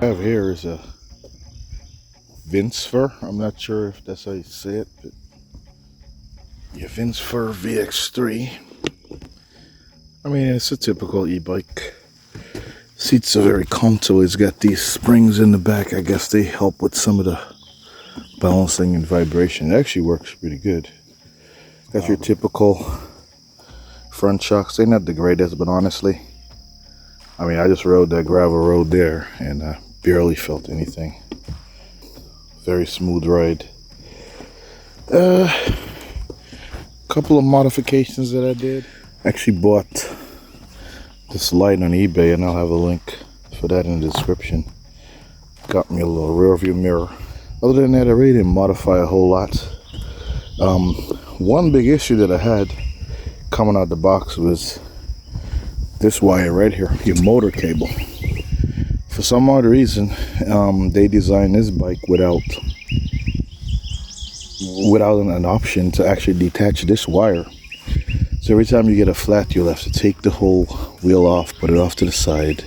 I have here is a Vincfer. I'm not sure if that's how you say it, but yeah, Vincfer Vx3. I mean, it's a typical e-bike. Seats are very comfortable. It's got these springs in the back. I guess they help with some of the balancing and vibration. It actually works pretty good. Got your typical front shocks. They're not the greatest, but honestly, I mean, I just rode that gravel road there and I barely felt anything. Very smooth ride. Couple of modifications that I did. Actually bought this light on eBay, and I'll have a link for that in the description. Got me a little rear view mirror. Other than that, I really didn't modify a whole lot. One big issue that I had coming out the box was this wire right here, your motor cable. For some odd reason, they designed this bike without an option to actually detach this wire. So every time you get a flat, you'll have to take the whole wheel off, put it off to the side,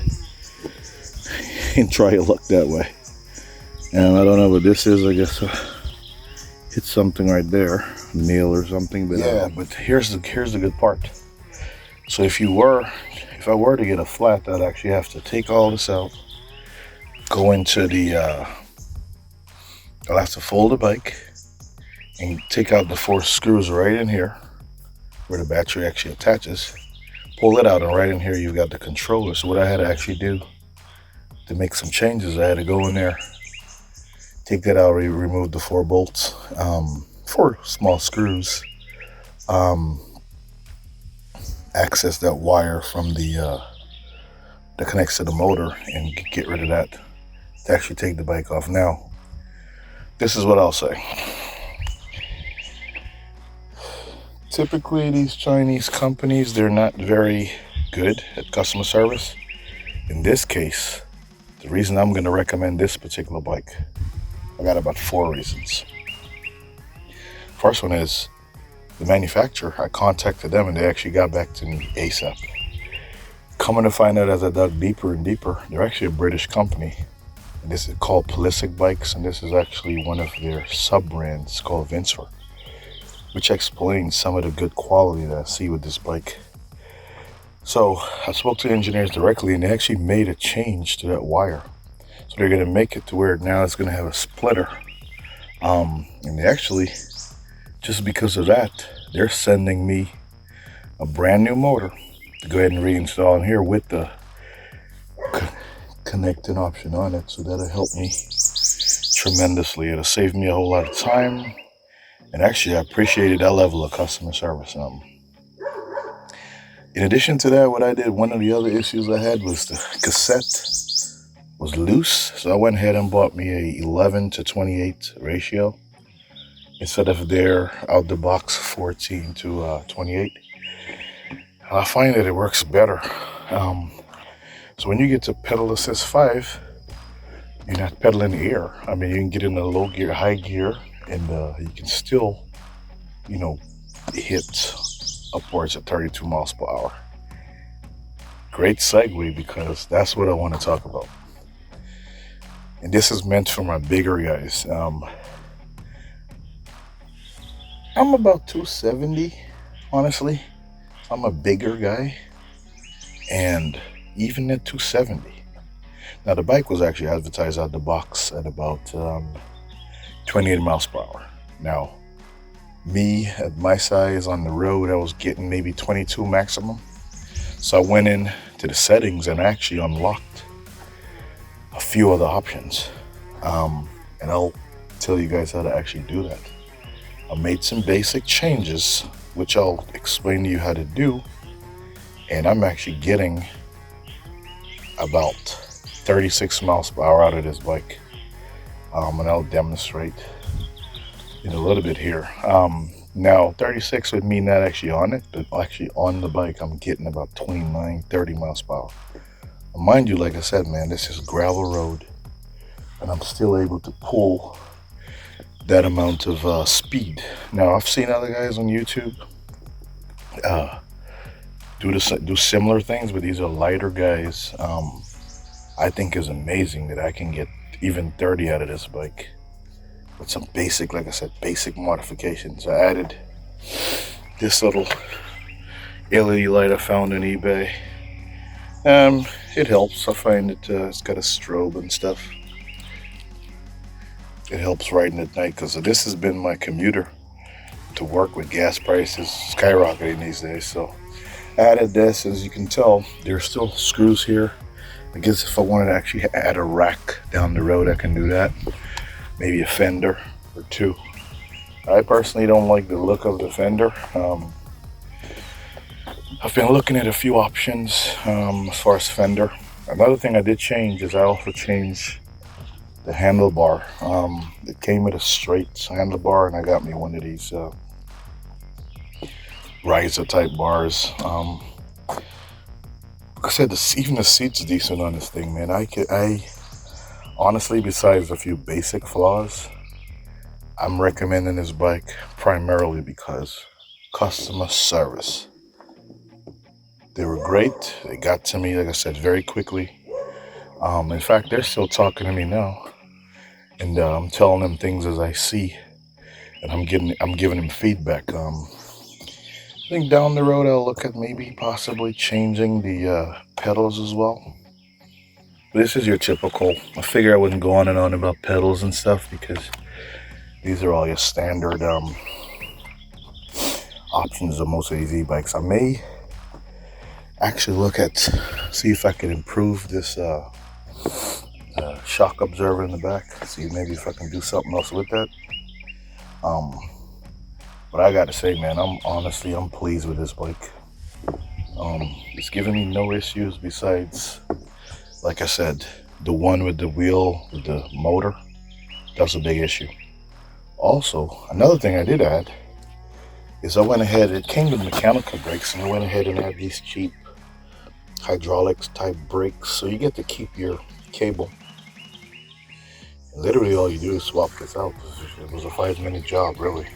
and try your luck that way. And I don't know what this is. I guess it's something right there, a nail or something. But yeah, but here's the good part. So if I were to get a flat, I'd actually have to take all this out, go into the, I'll have to fold the bike and take out the 4 screws right in here where the battery actually attaches, pull it out, and right in here you've got the controller. So what I had to actually do to make some changes, I had to go in there, take that out, remove the 4 bolts, 4 small screws, access that wire from that connects to the motor, and get rid of that to actually take the bike off. Now, this is what I'll say. Typically, these Chinese companies, they're not very good at customer service. In this case, the reason I'm going to recommend this particular bike, I got about 4 reasons. First one is the manufacturer. I contacted them and they actually got back to me ASAP. Coming to find out as I dug deeper and deeper, they're actually a British company. And this is called Ballistic Bikes, and this is actually one of their sub-brands called Vincfer, which explains some of the good quality that I see with this bike. So I spoke to the engineers directly, and they actually made a change to that wire. So they're gonna make it to where now it's gonna have a splitter. And they actually, just because of that, they're sending me a brand new motor to go ahead and reinstall in here with the connecting option on it. So that'll help me tremendously. It'll save me a whole lot of time. And actually, I appreciated that level of customer service. In addition to that, what I did, one of the other issues I had was the cassette was loose. So I went ahead and bought me a 11:28 ratio instead of their out the box 14:28. I find that it works better. So when you get to pedal assist 5, you're not pedaling the air. I mean, you can get in the low gear, high gear, and you can still, hit upwards of 32 miles per hour. Great segue, because that's what I want to talk about. And this is meant for my bigger guys. I'm about 270, honestly. I'm a bigger guy, and even at 270. Now the bike was actually advertised out the box at about 28 miles per hour. Now, me at my size on the road, I was getting maybe 22 maximum. So I went in to the settings and actually unlocked a few other options. And I'll tell you guys how to actually do that. I made some basic changes, which I'll explain to you how to do. And I'm actually getting about 36 miles per hour out of this bike. And I'll demonstrate it a little bit here. Now 36 would mean not actually on it, but actually on the bike I'm getting about 29, 30 miles per hour. Mind you, like I said, man, this is gravel road, and I'm still able to pull that amount of speed. Now I've seen other guys on YouTube do similar things, but these are lighter guys. I think is amazing that I can get even 30 out of this bike with some basic, like I said, basic modifications. I added this little LED light I found on eBay. It helps. I find it's got a strobe and stuff. It helps riding at night because this has been my commuter to work with gas prices skyrocketing these days. So I added this. As you can tell, there's still screws here. I guess if I wanted to actually add a rack down the road, I can do that. Maybe a fender or two. I personally don't like the look of the fender. I've been looking at a few options as far as fender. Another thing I did change is I also changed the handlebar. It came with a straight handlebar, and I got me one of these riser type bars. Like I said, even the seat's decent on this thing, man. I honestly, besides a few basic flaws, I'm recommending this bike primarily because customer service. They were great. They got to me, like I said, very quickly. In fact, they're still talking to me now, and I'm telling them things as I see, and I'm giving them feedback. I think down the road I'll look at maybe possibly changing the pedals as well. This is your typical. I figure I wouldn't go on and on about pedals and stuff because these are all your standard options of most of these e-bikes. I may actually look at see if I can improve this shock absorber in the back. See maybe if I can do something else with that. But I gotta say, man, I'm pleased with this bike. It's giving me no issues besides, like I said, the one with the wheel with the motor. That's a big issue. Also, another thing I did add is I went ahead, it came with mechanical brakes, and I went ahead and added these cheap hydraulics type brakes, so you get to keep your cable. And literally all you do is swap this out. It was a 5-minute job, really.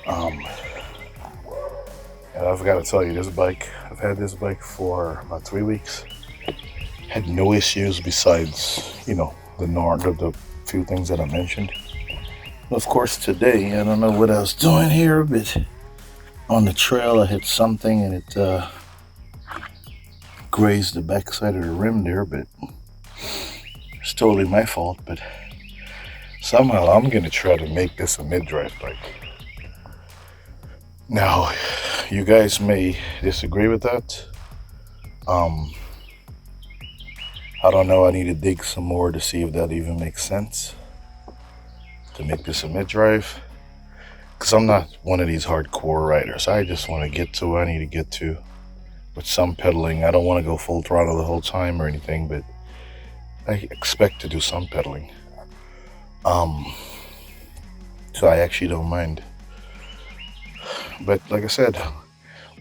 And I've got to tell you, this bike, I've had this bike for about 3 weeks. Had no issues besides, you know, the few things that I mentioned. Of course, today, I don't know what I was doing here, but on the trail I hit something and it grazed the backside of the rim there, but it's totally my fault. But somehow I'm going to try to make this a mid-drive bike. Now, you guys may disagree with that. I don't know, I need to dig some more to see if that even makes sense to make this a mid-drive, because I'm not one of these hardcore riders. I just want to get to where I need to get to with some pedaling. I don't want to go full throttle the whole time or anything, but I expect to do some pedaling. So I actually don't mind. But like I said,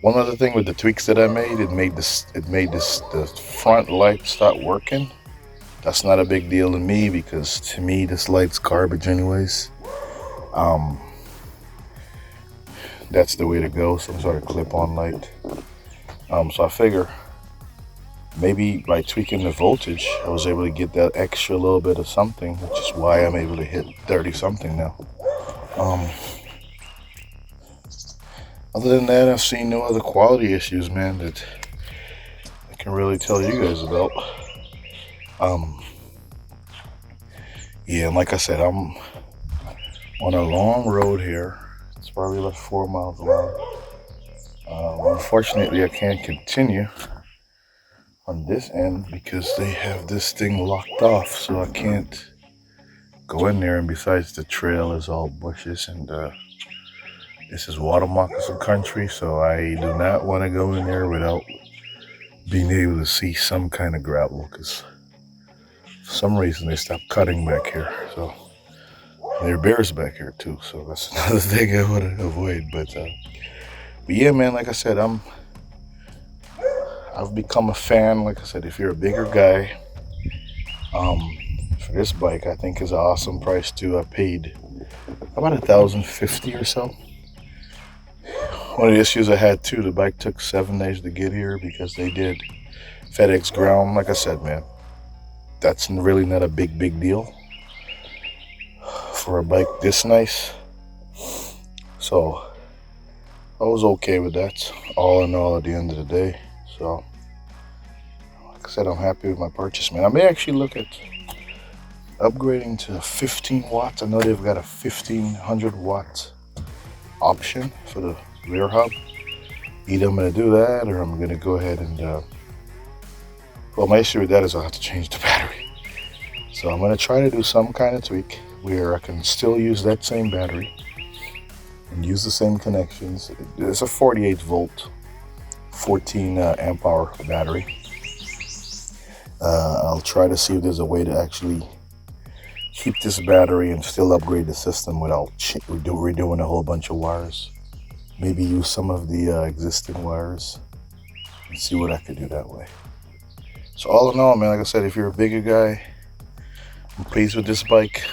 one other thing with the tweaks that I made, it made the front light stop working. That's not a big deal to me because to me this light's garbage anyways. That's the way to go, some sort of clip-on light. So I figure maybe by tweaking the voltage, I was able to get that extra little bit of something, which is why I'm able to hit 30 something now. Other than that, I've seen no other quality issues, man, that I can really tell you guys about. Yeah, and like I said, I'm on a long road here. It's probably about 4 miles long. Unfortunately, I can't continue on this end because they have this thing locked off, so I can't go in there. And besides, the trail is all bushes, and this is water moccasin country, so I do not want to go in there without being able to see some kind of gravel, because for some reason they stopped cutting back here. So there are bears back here too, so that's another thing I want to avoid. But yeah, man, like I said, I've become a fan. Like I said, if you're a bigger guy, for this bike, I think is an awesome price too. I paid about $1,050 or so. One of the issues I had too, the bike took 7 days to get here because they did FedEx ground. Like I said, man, that's really not a big deal for a bike this nice. So I was okay with that, all in all, at the end of the day. So like I said, I'm happy with my purchase, man. I may actually look at upgrading to 15 watts. I know they've got a 1500 watt option for the rear hub. Either I'm going to do that, or I'm going to go ahead and well, my issue with that is I'll have to change the battery. So I'm going to try to do some kind of tweak where I can still use that same battery and use the same connections. It's a 48 volt 14 amp hour battery. I'll try to see if there's a way to actually keep this battery and still upgrade the system without redoing a whole bunch of wires. Maybe use some of the existing wires and see what I could do that way. So all in all, man, like I said, if you're a bigger guy, I'm pleased with this bike.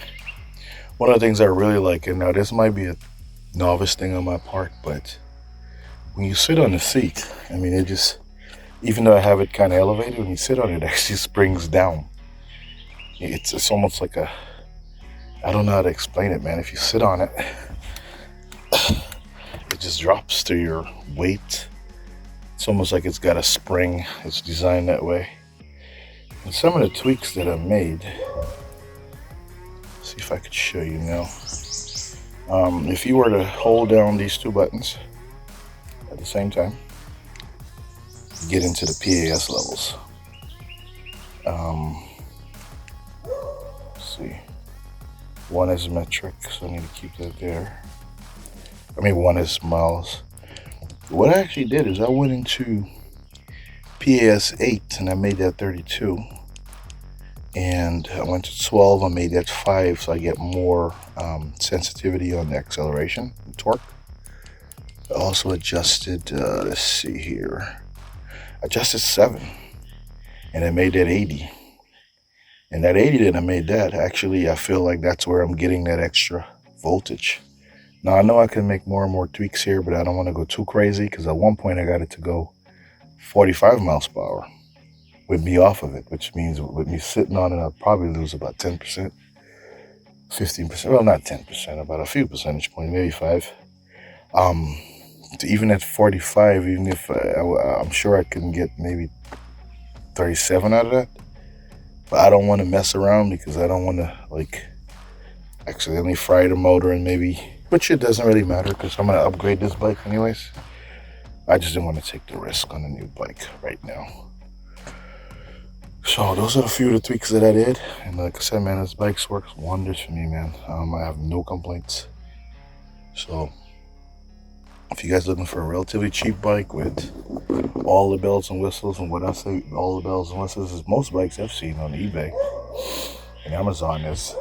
One of the things I really like, and now this might be a novice thing on my part, but when you sit on the seat, I mean, it just, even though I have it kind of elevated, when you sit on it, it actually springs down. It's almost like a, I don't know how to explain it, man. If you sit on it, it just drops to your weight. It's almost like it's got a spring. It's designed that way. And some of the tweaks that I made, see if I could show you now. If you were to hold down these two buttons at the same time, get into the PAS levels. Let's see. One is metric, so I need to keep that there. I mean, one is miles. What I actually did is I went into PAS 8 and I made that 32. And I went to 12, I made that 5, so I get more sensitivity on the acceleration and torque. I also adjusted, let's see here, adjusted 7, and I made that 80. And that 80 that I made that, actually, I feel like that's where I'm getting that extra voltage. Now, I know I can make more and more tweaks here, but I don't want to go too crazy, because at one point I got it to go 45 miles per hour with me off of it, which means with me sitting on it, I'll probably lose about 10%, 15%, well, not 10%, about a few percentage points, maybe 5. Even at 45, even if I'm sure I can get maybe 37 out of that, but I don't want to mess around, because I don't want to like accidentally fry the motor, and maybe, which it doesn't really matter, because I'm going to upgrade this bike anyways. I just didn't want to take the risk on a new bike right now. So those are a few of the tweaks that I did, and like I said, man, this bike works wonders for me, man. I have no complaints. So if you guys are looking for a relatively cheap bike with all the bells and whistles, and when I say all the bells and whistles, is most bikes I've seen on eBay and Amazon is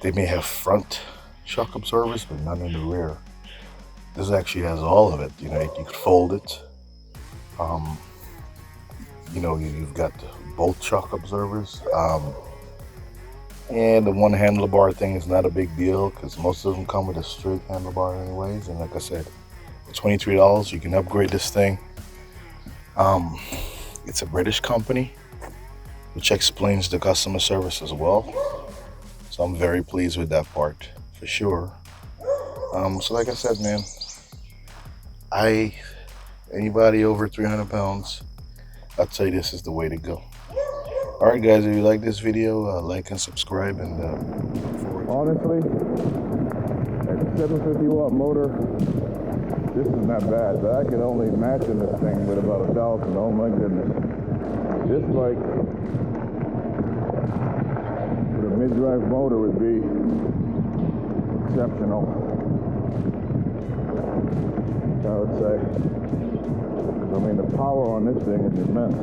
they may have front shock absorbers, but none in the rear. This actually has all of it. You know, you could fold it. You know, you've got both shock absorbers. And the one handlebar thing is not a big deal, because most of them come with a straight handlebar anyways. And like I said, for $23, you can upgrade this thing. It's a British company, which explains the customer service as well. So I'm very pleased with that part, for sure. So like I said, man, anybody over 300 pounds, I'd say this is the way to go. All right, guys, if you like this video, like and subscribe. And honestly, at 750 watt motor, this is not bad, but I could only imagine this thing with about 1,000. Oh my goodness. This bike with a mid-drive motor would be exceptional, I would say. I mean, the power on this thing is immense.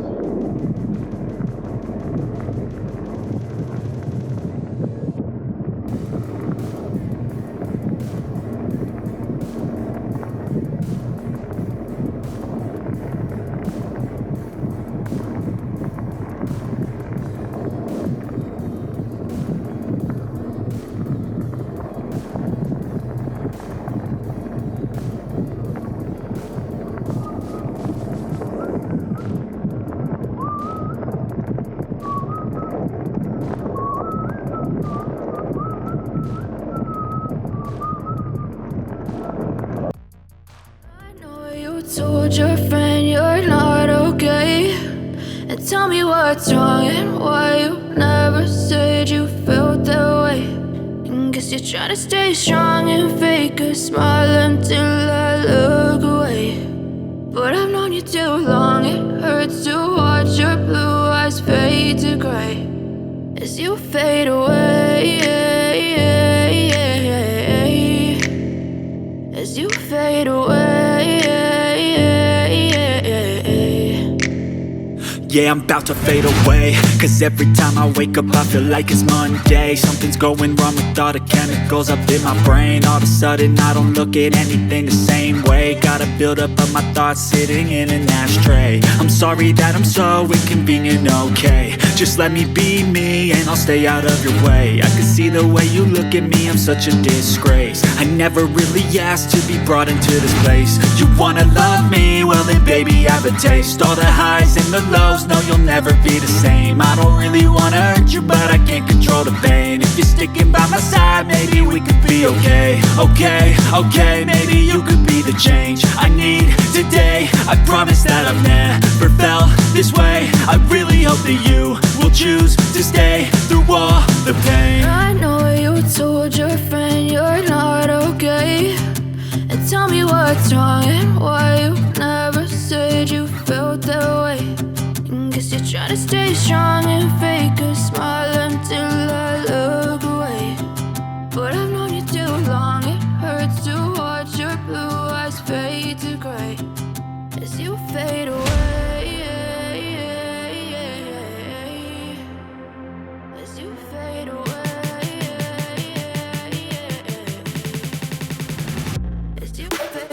friend you're not okay, and tell me what's wrong and why you never said you felt that way. And guess you're trying to stay strong and fake a smile until I look away. But I've known you too long, it hurts to watch your blue eyes fade to gray as you fade away, as you fade away. Yeah, I'm about to fade away, cause every time I wake up I feel like it's Monday. Something's going wrong with all the chemicals up in my brain. All of a sudden I don't look at anything the same way. Got a buildup of my thoughts sitting in an ashtray. I'm sorry that I'm so inconvenient, okay. Just let me be me and I'll stay out of your way. I can see the way you look at me, I'm such a disgrace. I never really asked to be brought into this place. You wanna love me? Well then baby have a taste. All the highs and the lows, no, you'll never be the same. I don't really wanna hurt you, but I can't control the pain. If you're sticking by my side, maybe we could be okay. Okay, maybe you could be the change I need today. I promise that I've never felt this way. I really hope that you will choose to stay through all the pain. I know you told your friend you're not okay, and tell me what's wrong and why you never said you felt that way. Guess you're trying to stay strong and fake a smile until I look away. But I've known you too long, it hurts to watch your blue eyes fade to gray as you fade away, as you fade away, as you fade